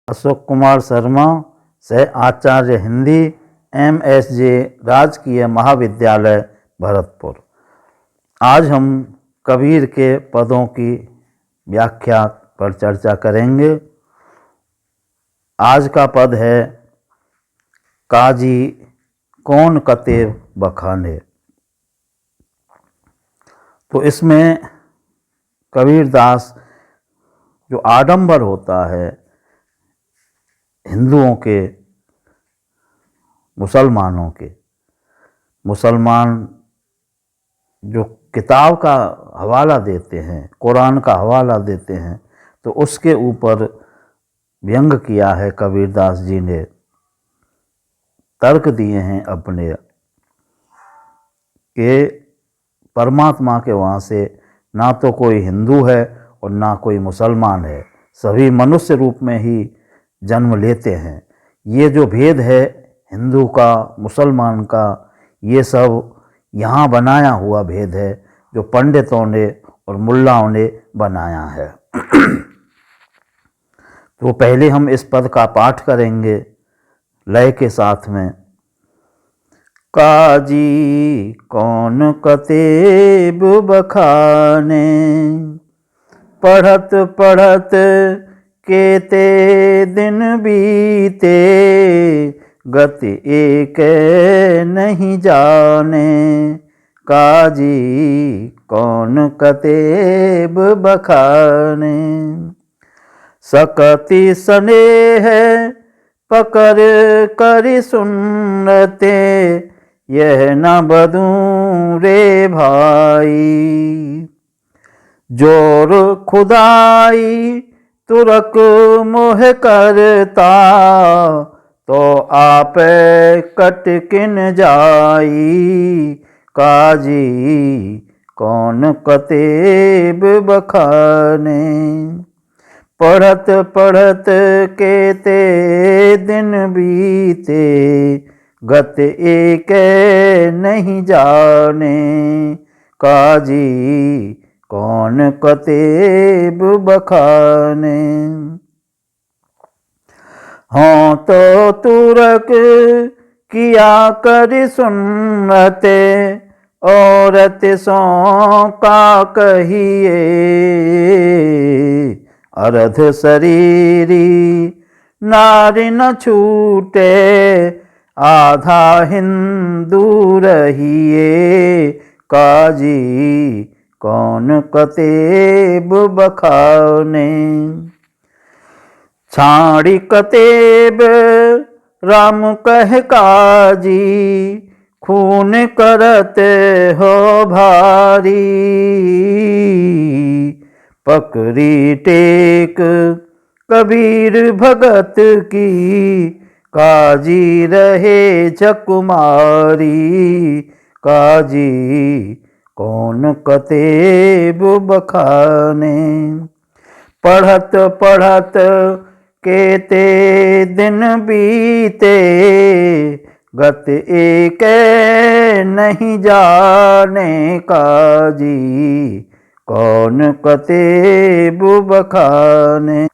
अशोक कुमार शर्मा, सह आचार्य हिंदी, MSJ राजकीय महाविद्यालय भरतपुर। आज हम कबीर के पदों की व्याख्या पर चर्चा करेंगे। आज का पद है काजी कौन कते बखाने। तो इसमें कबीरदास जो आडंबर होता है हिंदुओं के, मुसलमान जो किताब का हवाला देते हैं, कुरान का हवाला देते हैं, तो उसके ऊपर व्यंग किया है कबीरदास जी ने। तर्क दिए हैं अपने कि परमात्मा के वहाँ से ना तो कोई हिंदू है और ना कोई मुसलमान है, सभी मनुष्य रूप में ही जन्म लेते हैं। ये जो भेद है हिंदू का, मुसलमान का, ये सब यहाँ बनाया हुआ भेद है जो पंडितों ने और मुल्लाओं ने बनाया है। तो पहले हम इस पद का पाठ करेंगे लय के साथ में। काजी कौन कतेब बखाने, पढ़त पढ़त केते दिन बीते, गति एक नहीं जाने। काजी कौन कतेब बखाने, सकति स्नेह पकड़ करि सुनते, यह न बदूं रे भाई। जोर खुदाई तुरक मोह करता, तो आप कट किन जाई। काजी कौन कतेब बखाने, पढ़त पढ़त केते दिन बीते, गत एक नहीं जाने। काजी कौन कतेब बखाने, हों तो तुरक किया कर सुन्नते, औरत सो का कहिए। अर्ध शरीरी नारी न छूटे, आधा हिंदू रहिए। काजी कौन कतेब बखाने, छाड़ी कतेब राम कह काजी, खून करते हो भारी। पकड़ी टेक कबीर भगत की, काजी रहे झकुमारी। काजी कौन कतेब बखाने, पढ़त पढ़त केते दिन बीते, गत एक नहीं जाने। काजी कौन कतेब बखाने।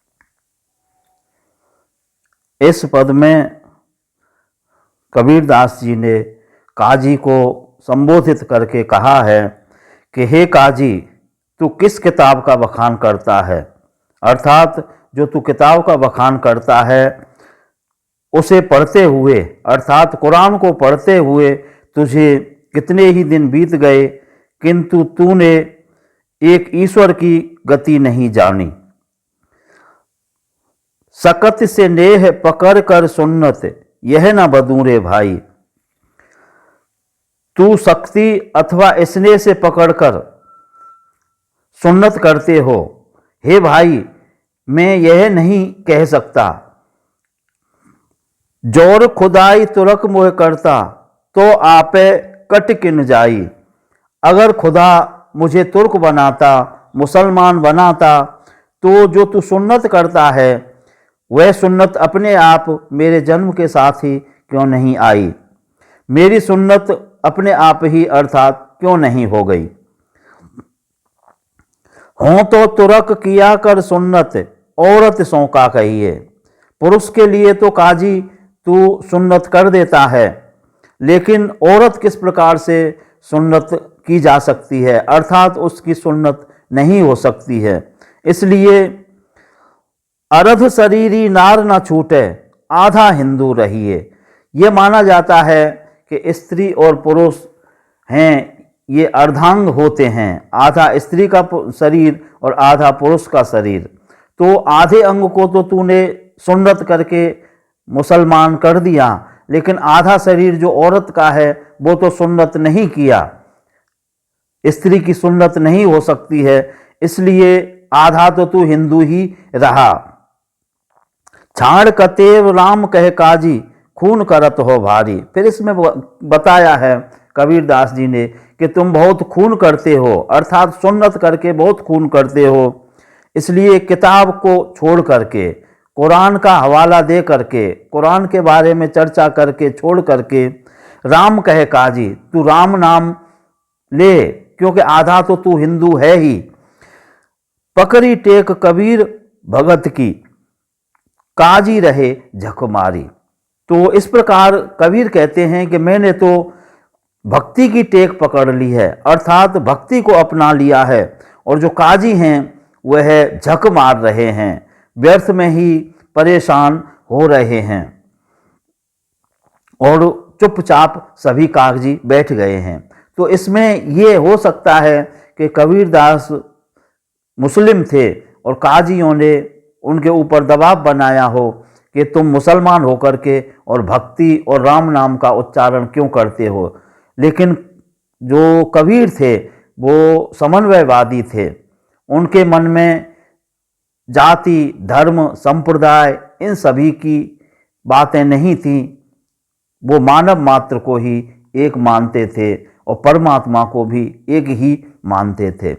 इस पद में कबीरदास जी ने काजी को संबोधित करके कहा है कि हे काजी, तू किस किताब का बखान करता है, अर्थात जो तू किताब का बखान करता है उसे पढ़ते हुए, अर्थात कुरान को पढ़ते हुए तुझे कितने ही दिन बीत गए, किंतु तूने एक ईश्वर की गति नहीं जानी। सकत से नेह पकड़ कर सुन्नत, यह न बदूरे भाई। तू शक्ति अथवा स्नेह से पकड़कर सुन्नत करते हो। हे भाई, मैं यह नहीं कह सकता। जोर खुदाई तुरक मोह करता, तो आपे कट किन जाई। अगर खुदा मुझे तुर्क बनाता, मुसलमान बनाता, तो जो तू सुन्नत करता है वह सुन्नत अपने आप मेरे जन्म के साथ ही क्यों नहीं आई। मेरी सुन्नत अपने आप ही अर्थात क्यों नहीं हो गई। हों तो तुरक किया कर सुन्नत, औरत सौका कहिए। पुरुष के लिए तो काजी तू सुन्नत कर देता है, लेकिन औरत किस प्रकार से सुन्नत की जा सकती है, अर्थात उसकी सुन्नत नहीं हो सकती है। इसलिए अर्ध शरीरी नार न छूटे, आधा हिंदू रहिए। ये माना जाता है कि स्त्री और पुरुष हैं, ये अर्धांग होते हैं, आधा स्त्री का शरीर और आधा पुरुष का शरीर। तो आधे अंग को तो तूने सुन्नत करके मुसलमान कर दिया, लेकिन आधा शरीर जो औरत का है वो तो सुन्नत नहीं किया, स्त्री की सुन्नत नहीं हो सकती है, इसलिए आधा तो तू हिंदू ही रहा। छाड़ कतेव राम कहे काजी, खून करत हो भारी। फिर इसमें बताया है कबीरदास जी ने कि तुम बहुत खून करते हो, अर्थात सुन्नत करके बहुत खून करते हो, इसलिए किताब को छोड़ करके, कुरान का हवाला दे करके, कुरान के बारे में चर्चा करके छोड़ करके राम कहे काजी, तू राम नाम ले, क्योंकि आधा तो तू हिंदू है ही। पकड़ी टेक कबीर भगत की, काजी रहे झकमारी। तो इस प्रकार कबीर कहते हैं कि मैंने तो भक्ति की टेक पकड़ ली है, अर्थात भक्ति को अपना लिया है, और जो काजी हैं वह झक मार रहे हैं, व्यर्थ में ही परेशान हो रहे हैं और चुपचाप सभी कागजी बैठ गए हैं। तो इसमें ये हो सकता है कि कबीरदास मुस्लिम थे और काजियों ने उनके ऊपर दबाव बनाया हो कि तुम मुसलमान होकर के और भक्ति और राम नाम का उच्चारण क्यों करते हो। लेकिन जो कबीर थे वो समन्वयवादी थे, उनके मन में जाति, धर्म, संप्रदाय इन सभी की बातें नहीं थीं। वो मानव मात्र को ही एक मानते थे और परमात्मा को भी एक ही मानते थे।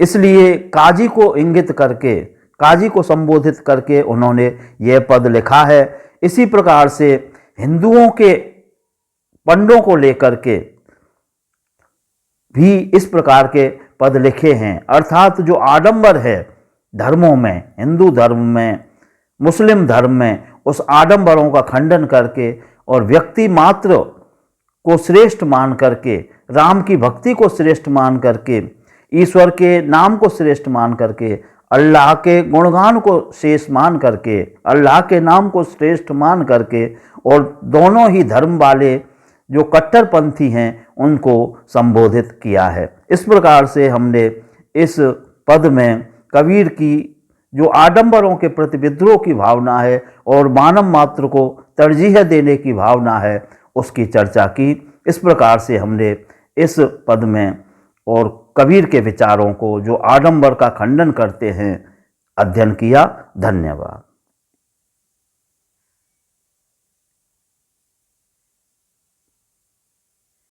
इसलिए काजी को इंगित करके, काजी को संबोधित करके उन्होंने यह पद लिखा है। इसी प्रकार से हिंदुओं के पंडों को लेकर के भी इस प्रकार के पद लिखे हैं, अर्थात जो आडंबर है धर्मों में, हिंदू धर्म में, मुस्लिम धर्म में, उस आडंबरों का खंडन करके और व्यक्ति मात्र को श्रेष्ठ मान करके, राम की भक्ति को श्रेष्ठ मान करके, ईश्वर के नाम को श्रेष्ठ मान करके, अल्लाह के गुणगान को शेष मान करके, अल्लाह के नाम को श्रेष्ठ मान करके, और दोनों ही धर्म वाले जो कट्टरपंथी हैं उनको संबोधित किया है। इस प्रकार से हमने इस पद में कबीर की जो आडंबरों के प्रति विद्रोह की भावना है और मानव मात्र को तरजीह देने की भावना है उसकी चर्चा की। इस प्रकार से हमने इस पद में और कबीर के विचारों को जो आडंबर का खंडन करते हैं अध्ययन किया। धन्यवाद।